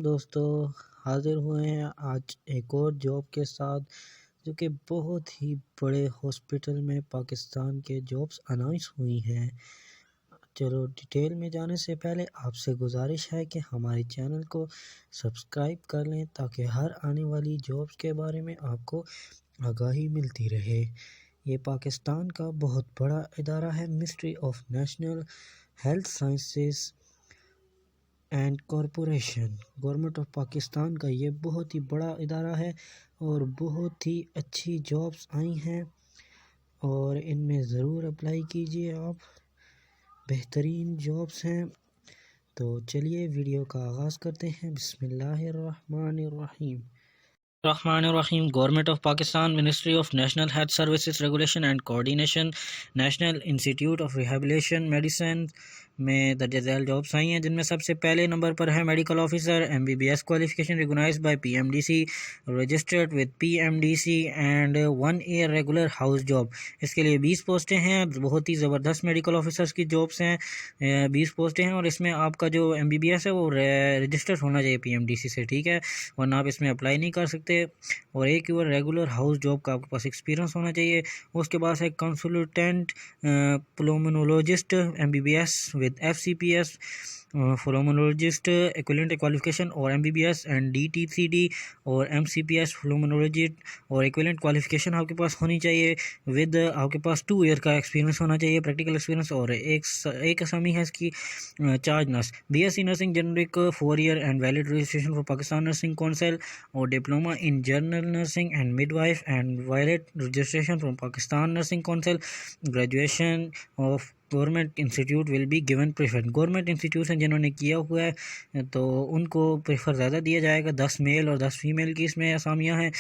दोस्तों, हाज़िर हुए हैं आज एक और जॉब के साथ जो कि बहुत ही बड़े हॉस्पिटल में पाकिस्तान के जॉब्स अनाउंस हुई हैं। चलो डिटेल में जाने से पहले आपसे गुजारिश है कि हमारे चैनल को सब्सक्राइब कर लें ताकि हर आने वाली जॉब्स के बारे में आपको आगाही मिलती रहे। ये पाकिस्तान का बहुत बड़ा इदारा है, ministry of national health sciences and corporation. Government of Pakistan का ये बहुत ही बड़ा इदारा है और बहुत ही अच्छी जॉब्स आई हैं और इनमें ज़रूर अप्लाई कीजिए आप। बेहतरीन जॉब्स हैं। तो चलिए वीडियो का आगाज़ करते हैं। बिस्मिल्लाहिर्रहमानिर्रहीम। Government of Pakistan, ministry of national health services regulation and coordination, national institute of rehabilitation medicine में दर्ज झेल जॉब्स आई हैं, जिनमें सबसे पहले नंबर पर है medical officer MBBS qualification recognised by PMDC, registered with PMDC and 1 year regular house job. इसके लिए 20 पोस्टें हैं। बहुत ही ज़बरदस्त मेडिकल ऑफिसर्स की जॉब्स हैं। 20 पोस्टें हैं और इसमें आपका जो MBBS है वो रजिस्टर्ड होना चाहिए PMDC से, ठीक है, वरना आप इसमें अप्लाई नहीं कर सकते। और एक ईयर रेगुलर हाउस जॉब का आपके पास एक्सपीरियंस होना चाहिए। उसके बाद है consultant पुल्मोनोलॉजिस्ट MBBS with FCPS, pulmonologist equivalent qualification और MBBS and DTCD और MCPS pulmonologist और equivalent qualification आपके पास होनी चाहिए विद आपके पास 2 ईयर का एक्सपीरियंस होना चाहिए, प्रैक्टिकल एक्सपीरियंस। और एक असामी है इसकी charge nurse, BSc nursing generic 4 year and valid registration for Pakistan nursing council और diploma in general nursing and midwife and valid registration from Pakistan nursing council. Graduation of government institute will be given preference. Government institute हैं जिन्होंने किया हुआ है तो उनको prefer ज़्यादा दिया जाएगा। 10 मेल और 10 फीमेल की इसमें असामियाँ हैं।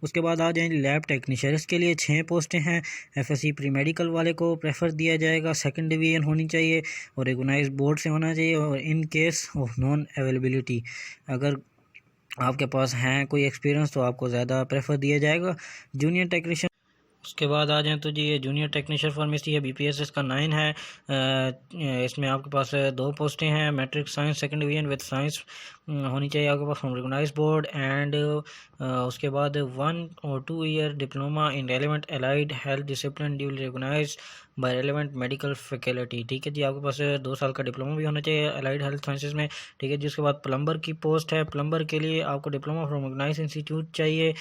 उसके बाद आ जाएंगे लैब टेक्नीशियन, इसके लिए 6 पोस्टें हैं। FSC प्री मेडिकल वाले को प्रेफर दिया जाएगा। 2nd डिवीजन होनी चाहिए और रिकॉग्नाइज बोर्ड से होना चाहिए। और in case of non availability, अगर आपके पास हैं कोई एक्सपीरियंस तो आपको ज़्यादा प्रेफर दिया जाएगा। जूनियर टेक्नीशियन, उसके बाद आ जाएँ तो जी ये जूनियर टेक्नीशियन फार्मेसी है, BPS इसका 9 है। इसमें आपके पास 2 पोस्टें हैं। Matric science 2nd division with science होनी चाहिए आपके पास फ्रॉम रिकॉग्नाइज बोर्ड एंड उसके बाद 1 or 2 year diploma in relevant allied health discipline duly recognise by relevant medical faculty, ठीक है जी। आपके पास 2 साल का डिप्लोमा भी होना चाहिए एलाइड हेल्थ साइंसेज में, ठीक है जी। उसके बाद प्लम्बर की पोस्ट है। प्लम्बर के लिए आपको डिप्लोमा फ्रॉम रिकॉग्नाइज इंस्टीट्यूट चाहिए।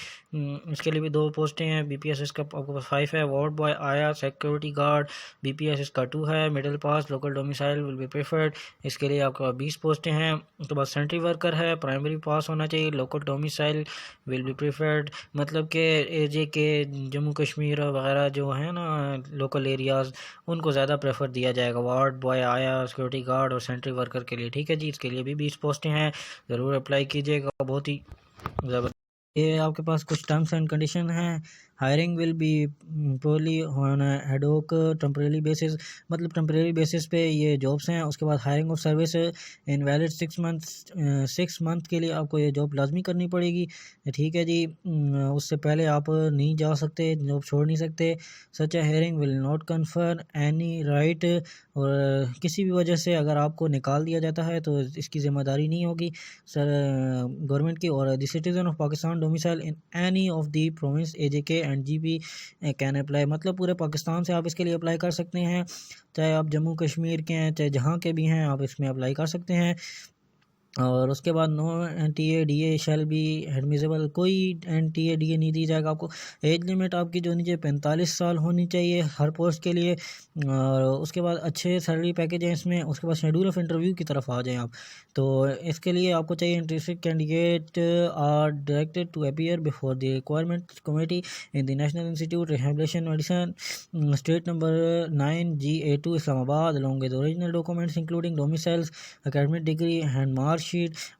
इसके लिए भी 2 पोस्टें हैं। BPS इसका आपके पास 5 है। वार्ड बॉय आया, सिक्योरिटी गार्ड BPS इसका 2 है। Middle pass local domicile will be preferred, इसके लिए आपका 20 पोस्टें हैं। उसके बाद सेंट्री वर्कर है, प्राइमरी पास होना चाहिए, local domicile will be preferred, मतलब कि एजे के जम्मू कश्मीर वगैरह जो है ना लोकल एरियाज़, उनको ज़्यादा प्रेफर दिया जाएगा। वार्ड बॉय आया, सिक्योरिटी गार्ड और सेंट्री वर्कर के लिए, ठीक है जी। इसके लिए भी 20 पोस्टें हैं, ज़रूर अप्लाई कीजिएगा। बहुत ही ज़बरदस्त ये आपके पास कुछ टर्म्स एंड कंडीशन हैं। Hiring will be purely on ad hoc temporary basis, मतलब टेम्परेरी बेसिस पे ये जॉब्स हैं। उसके बाद hiring of service in valid 6 month के लिए आपको ये जॉब लाजमी करनी पड़ेगी, ठीक है जी। उससे पहले आप नहीं जा सकते, जॉब छोड़ नहीं सकते। Such a hiring will not confer any right, और किसी भी वजह से अगर आपको निकाल दिया जाता है तो इसकी ज़िम्मेदारी नहीं होगी सर गवर्नमेंट की। और the citizen of Pakistan domicile in any of the province AJK and GB can apply, मतलब पूरे पाकिस्तान से आप इसके लिए अप्लाई कर सकते हैं, चाहे आप जम्मू कश्मीर के हैं चाहे जहाँ के भी हैं, आप इसमें अप्लाई कर सकते हैं। और उसके बाद no NTA DA shall be admissible, कोई NTA DA नहीं दी जाएगा आपको। एज लिमिट आपकी जो नीचे 45 साल होनी चाहिए हर पोस्ट के लिए। और उसके बाद अच्छे सैलरी पैकेज हैं इसमें। उसके बाद शेड्यूल ऑफ इंटरव्यू की तरफ आ जाएं आप, तो इसके लिए आपको चाहिए interested candidate are directed to appear before the requirement committee in the national institute rehabilitation medicine, street number 9 GA2 Islamabad, along with original documents including domiciles, academic degree and marksheet,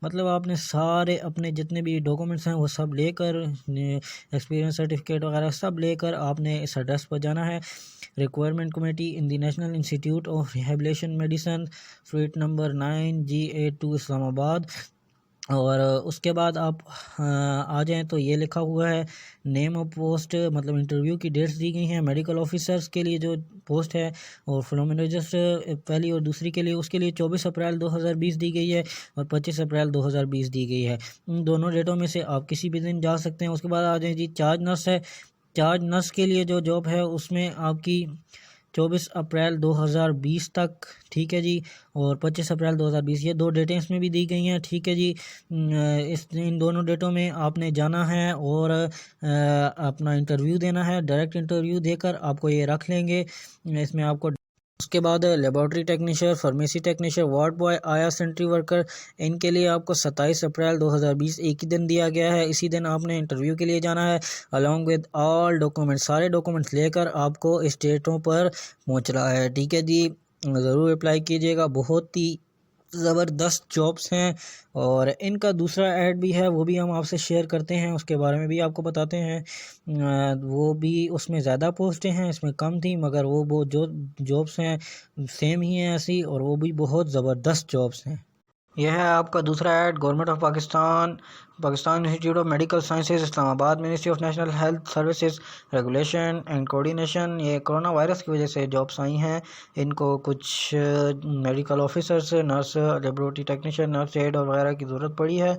मतलब आपने सारे अपने जितने भी डॉक्यूमेंट्स हैं वो सब लेकर, एक्सपीरियंस सर्टिफिकेट वगैरह सब लेकर आपने इस एड्रेस पर जाना है। Requirement committee in the national institute of rehabilitation medicine, street number 9 GA2 Islamabad, और उसके बाद आप आ जाएँ तो ये लिखा हुआ है नेम ऑफ पोस्ट, मतलब इंटरव्यू की डेट्स दी गई हैं मेडिकल ऑफिसर्स के लिए जो पोस्ट है, और फ्लोमिनोलॉजिस्ट पहली और दूसरी के लिए, उसके लिए 24 अप्रैल 2020 दी गई है और 25 अप्रैल 2020 दी गई है। इन दोनों डेटों में से आप किसी भी दिन जा सकते हैं। उसके बाद आ जाए जी चार्ज नर्स है। चार्ज नर्स के लिए जो जॉब है उसमें आपकी 24 अप्रैल 2020 तक, ठीक है जी, और 25 अप्रैल 2020, ये दो डेटें इसमें भी दी गई हैं, ठीक है जी। इन दोनों डेटों में आपने जाना है और अपना इंटरव्यू देना है। डायरेक्ट इंटरव्यू देकर आपको ये रख लेंगे इसमें आपको। उसके बाद laboratory technician, pharmacy technician, ward boy, आया सेंट्री वर्कर, इनके लिए आपको 27 अप्रैल 2020 एक ही दिन दिया गया है। इसी दिन आपने इंटरव्यू के लिए जाना है अलॉन्ग विद ऑल डॉक्यूमेंट्स, सारे डॉक्यूमेंट्स लेकर आपको इस डेटों पर पहुंचना है, ठीक है जी। ज़रूर अप्लाई कीजिएगा, बहुत ही ज़बरदस्त जॉब्स हैं। और इनका दूसरा ऐड भी है, वो भी हम आपसे शेयर करते हैं, उसके बारे में भी आपको बताते हैं। वो भी, उसमें ज़्यादा पोस्टें हैं, इसमें कम थी, मगर वो जो जॉब्स हैं सेम ही हैं ऐसी, और वो भी बहुत ज़बरदस्त जॉब्स हैं। यह है आपका दूसरा ad, government of Pakistan, Pakistan institute of medical sciences Islamabad, ministry of national health services regulation and coordination. ये कोरोना वायरस की वजह से जॉब्स आई हैं, इनको कुछ medical officers, nurse, laboratory technician, nurse aid और वगैरह की ज़रूरत पड़ी है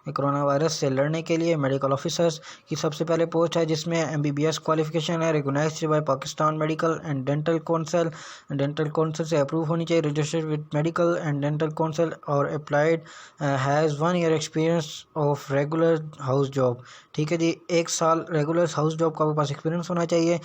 कोरोना वायरस से लड़ने के लिए। मेडिकल ऑफिसर्स की सबसे पहले पोस्ट है जिसमें MBBS क्वालिफिकेशन है, recognised by Pakistan medical and dental council, dental council से अप्रूव होनी चाहिए, registered with medical and dental council, और applied has 1 year experience of regular house job, ठीक है जी। 1 साल रेगुलर हाउस जॉब का आपके पास एक्सपीरियंस होना चाहिए।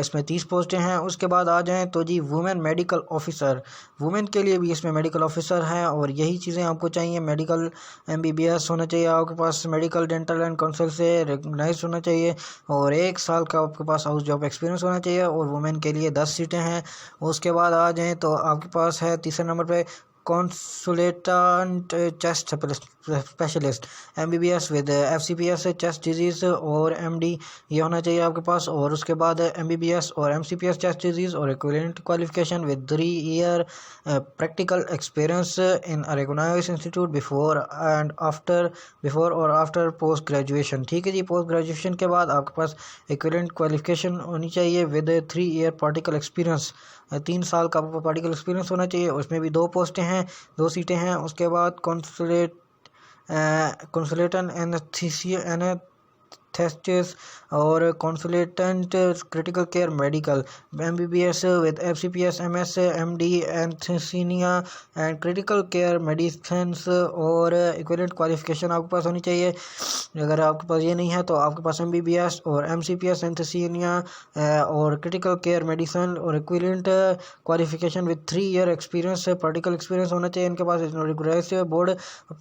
इसमें 30 पोस्टें हैं। उसके बाद आ जाएं तो जी वुमेन मेडिकल ऑफिसर, वुमेन के लिए भी इसमें मेडिकल ऑफिसर हैं, और यही चीज़ें आपको चाहिए। मेडिकल MBBS होना चाहिए आपके पास, मेडिकल डेंटल एंड काउंसिल से रिकॉग्नाइज होना चाहिए, और 1 साल का आपके पास हाउस जॉब एक्सपीरियंस होना चाहिए, और वुमेन के लिए 10 सीटें हैं। उसके बाद आ जाएँ तो आपके पास है तीसरे नंबर पे consultant chest specialist, MBBS with FCPS chest disease और MD, ये होना चाहिए आपके पास। और उसके बाद MBBS और MCPS chest disease or equivalent qualification with 3 year practical experience in a recognised institute before or after post graduation, ठीक है जी। पोस्ट ग्रेजुएशन के बाद आपके पास इक्विवेलेंट क्वालिफिकेशन होनी चाहिए विद 3 ईयर प्रैक्टिकल एक्सपीरियंस, 3 साल का प्रैक्टिकल एक्सपीरियंस होना चाहिए। उसमें भी 2 पोस्टें हैं, 2 सीटें हैं। उसके बाद कंसल्टेंट एनेस्थेसिस्ट और consultant critical care medical, MBBS with FCPS MS MD anaesthesia and critical care medicine, और इक्विवेलेंट क्वालिफिकेशन आपके पास होनी चाहिए। अगर आपके पास ये नहीं है तो आपके पास MBBS और MCPS एंथीसिया और क्रिटिकल केयर मेडिसिन और equivalent qualification with 3 year experience, practical experience होना चाहिए इनके पास। Recognised board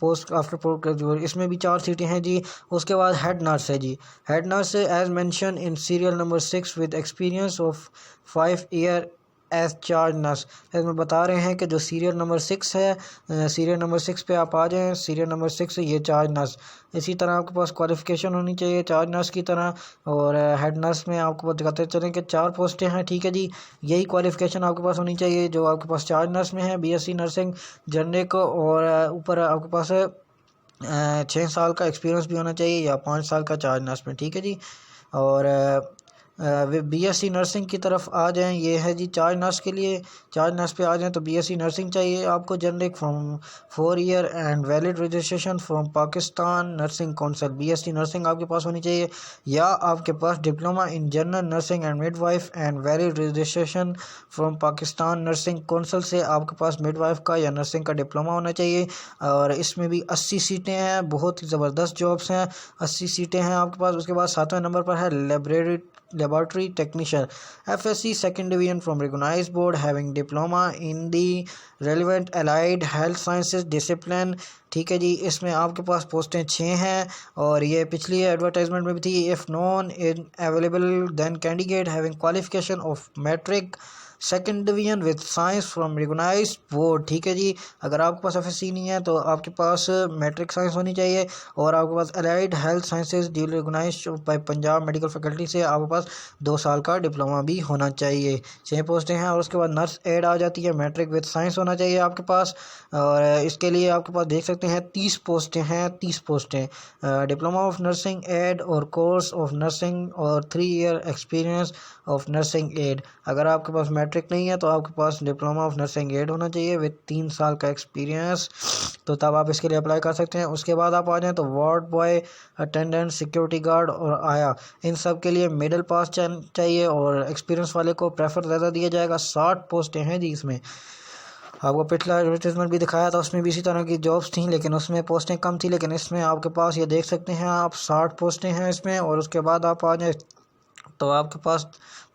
post after post graduate, इसमें भी 4 सीटें हैं जी। उसके बाद हेड नर्स है जी, head nurse as mention in serial number 6 with experience of 5 year as charge nurse. इसमें बता रहे हैं कि जो सीरियल नंबर 6 है, सीरियल नंबर 6 पे आप आ जाएं, सीरियल नंबर 6 ये चार्ज नर्स। इसी तरह आपके पास क्वालिफिकेशन होनी चाहिए चार्ज नर्स की तरह। और हेड नर्स में आपको बताते चलें कि 4 पोस्टें हैं, ठीक है जी। यही क्वालिफिकेशन आपके पास होनी चाहिए जो आपके पास चार्ज नर्स में है, BSc नर्सिंग जनरिक, और ऊपर आपके पास 6 साल का एक्सपीरियंस भी होना चाहिए या 5 साल का चार्ज नर्स में, ठीक है जी। और BSc नर्सिंग की तरफ आ जाएं, ये है जी चार्ज नर्स के लिए। चार्ज नर्स पे आ जाएं तो BSc नर्सिंग चाहिए आपको, generic from 4 year and valid registration from Pakistan nursing council. BSc nursing आपके पास होनी चाहिए, या आपके पास diploma in general nursing and midwife and valid registration from Pakistan nursing council से आपके पास मिडवाइफ का या नर्सिंग का डिप्लोमा होना चाहिए। और इसमें भी 80 सीटें हैं, बहुत ही ज़बरदस्त जॉब्स हैं, 80 सीटें हैं आपके पास। उसके बाद 7वें नंबर पर है laboratory technician, FSC second division from recognized board having diploma in the relevant allied health sciences discipline, ठीक है जी। इसमें आपके पास पोस्टें 6 हैं, और ये पिछली एडवर्टाइजमेंट में भी थी। If none in available then candidate having qualification of matric second division with science from recognised board. ठीक है जी, अगर आपके पास एफएससी नहीं है तो आपके पास मैट्रिक साइंस होनी चाहिए और आपके पास allied health sciences duly recognised by Punjab medical faculty से आपके पास 2 साल का डिप्लोमा भी होना चाहिए। 6 पोस्टें हैं। और उसके बाद नर्स एड आ जाती है, मैट्रिक विद साइंस होना चाहिए आपके पास। और इसके लिए आपके पास देख सकते हैं 30 पोस्टें हैं, 30 पोस्टें। Diploma of nursing aid or course of nursing or 3 year experience of nursing aid. अगर आपके पास मैट्रिक नहीं है तो आपके पास डिप्लोमा ऑफ नर्सिंग एड होना चाहिए विद 3 साल का एक्सपीरियंस, तो तब आप इसके लिए अप्लाई कर सकते हैं। उसके बाद आप आ जाएँ तो ward boy, attendant, security guard और आया, इन सब के लिए मिडिल पास चाहिए और एक्सपीरियंस वाले को प्रेफर ज़्यादा दिया जाएगा। 60 पोस्टें हैं जी इसमें। आपको पिछला एडवर्टीजमेंट भी दिखाया था, उसमें भी इसी तरह की जॉब्स थी लेकिन उसमें पोस्टें कम थी, लेकिन इसमें आपके पास ये देख सकते हैं आप 60 पोस्टें हैं इसमें। और उसके बाद आप आ जाए तो आपके पास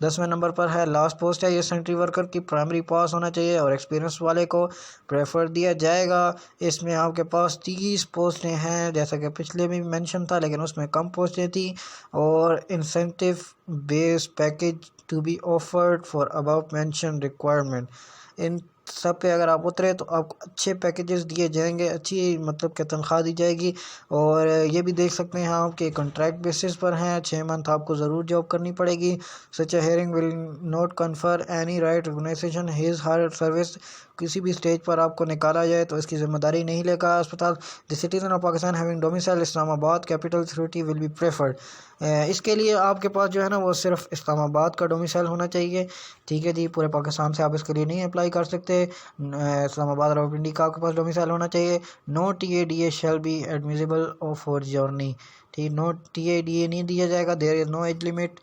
10वें नंबर पर है लास्ट पोस्ट है, ये सेंट्री वर्कर की प्राइमरी पास होना चाहिए और एक्सपीरियंस वाले को प्रेफर दिया जाएगा। इसमें आपके पास 30 पोस्टें हैं जैसा कि पिछले में भी मेंशन था, लेकिन उसमें कम पोस्टें थी। और incentive base package to be offered for above mention requirement, इन सब पे अगर आप उतरे तो आपको अच्छे पैकेजेस दिए जाएंगे, अच्छी मतलब कि तनख्वाह दी जाएगी। और ये भी देख सकते हैं आप कि कॉन्ट्रैक्ट बेसिस पर हैं, 6 मंथ आपको ज़रूर जॉब करनी पड़ेगी। Such a hiring will not confer any right recognisation his her service, किसी भी स्टेज पर आपको निकाला जाए तो इसकी जिम्मेदारी नहीं लेगा अस्पताल। The citizen of Pakistan having domicile Islamabad capital city will be preferred. इसके लिए आपके पास जो है ना वो सिर्फ इस्लामाबाद का डोमिसाइल होना चाहिए। ठीक है जी, पूरे पाकिस्तान से आप इसके लिए नहीं अप्लाई कर सकते। इस्लामाबाद रावलपिंडी का आपके पास डोमिसाइल होना चाहिए। No TADA shall be admissible for journey. ठीक, नो TADA नहीं दिया जाएगा। There is no age limit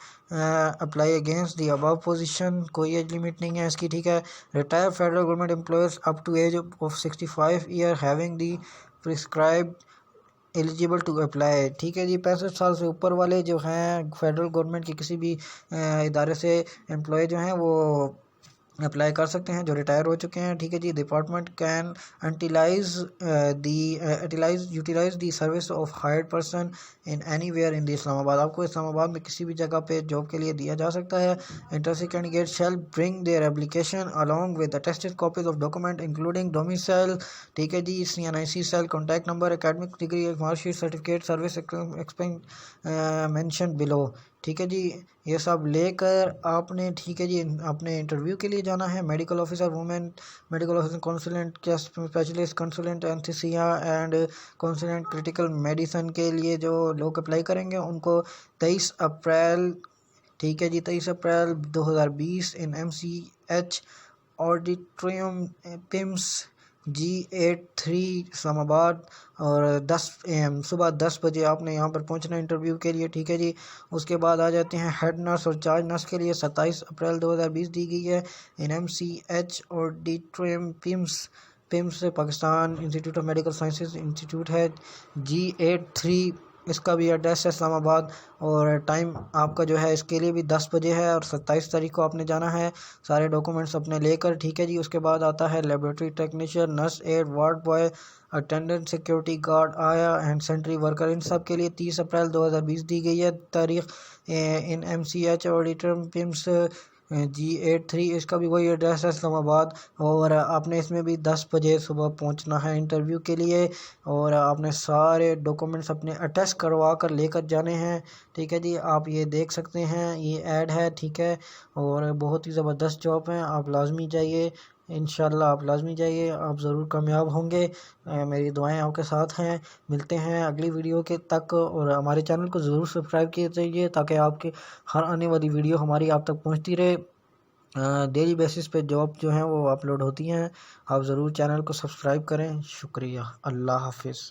apply against the above position, कोई एज लिमिट नहीं है इसकी। ठीक है, retire federal government employees up to age of 65 year having the prescribe eligible to apply. ठीक है जी, 65 साल से ऊपर वाले जो हैं फेडरल गवर्नमेंट के किसी भी इदारे से एम्प्लॉय जो हैं वो अप्लाई कर सकते हैं जो रिटायर हो चुके हैं। ठीक है जी, department can utilise the service of hired person in anywhere in the Islamabad. आपको इस्लामाबाद में किसी भी जगह पे जॉब के लिए दिया जा सकता है। Interested candidate shall bring their application along with attested copies of document including domicile. ठीक है जी, CNIC cell, contact number, academic degree, marksheet, certificate, service expense mention below. ठीक है जी, ये सब लेकर आपने ठीक है जी अपने इंटरव्यू के लिए जाना है। Medical officer women, medical officer consultant, specialist consultant anaesthesia and consultant critical medicine के लिए जो लोग अप्लाई करेंगे उनको 23 अप्रैल, ठीक है जी 23 अप्रैल 2020 इन MCH auditorium PIMS G83 Islamabad और 10 AM सुबह 10 बजे आपने यहाँ पर पहुँचना इंटरव्यू के लिए। ठीक है जी, उसके बाद आ जाते हैं हेड नर्स और चार्ज नर्स के लिए 27 अप्रैल 2020 दी गई है इन MCH auditorium PIMS Pakistan institute of medical sciences institute है G83, इसका भी एड्रेस है इस्लामाबाद। और टाइम आपका जो है इसके लिए भी 10 बजे है और 27 तारीख को आपने जाना है सारे डॉक्यूमेंट्स अपने लेकर। ठीक है जी, उसके बाद आता है laboratory technician, nurse aid, ward boy, attendant, security guard, आया एंड सेंट्री वर्कर, इन सब के लिए 30 अप्रैल 2020 दी गई है तारीख इन MCH ऑडिटोरियम पिम्स G83, इसका भी वही एड्रेस है इस्लामाबाद। और आपने इसमें भी 10 बजे सुबह पहुंचना है इंटरव्यू के लिए और आपने सारे डॉक्यूमेंट्स अपने अटैच करवा कर लेकर जाने हैं। ठीक है जी, आप ये देख सकते हैं ये ऐड है। ठीक है, और बहुत ही ज़बरदस्त जॉब है, आप लाजमी जाइए, इंशाल्लाह आप लाजमी जाइए, आप ज़रूर कामयाब होंगे। मेरी दुआएं आपके साथ हैं। मिलते हैं अगली वीडियो के तक और हमारे चैनल को ज़रूर सब्सक्राइब कीजिए ताकि आपके हर आने वाली वीडियो हमारी आप तक पहुंचती रहे। डेली बेसिस पे जॉब जो हैं वो अपलोड होती हैं, आप ज़रूर चैनल को सब्सक्राइब करें। शुक्रिया, अल्लाह हाफिज़।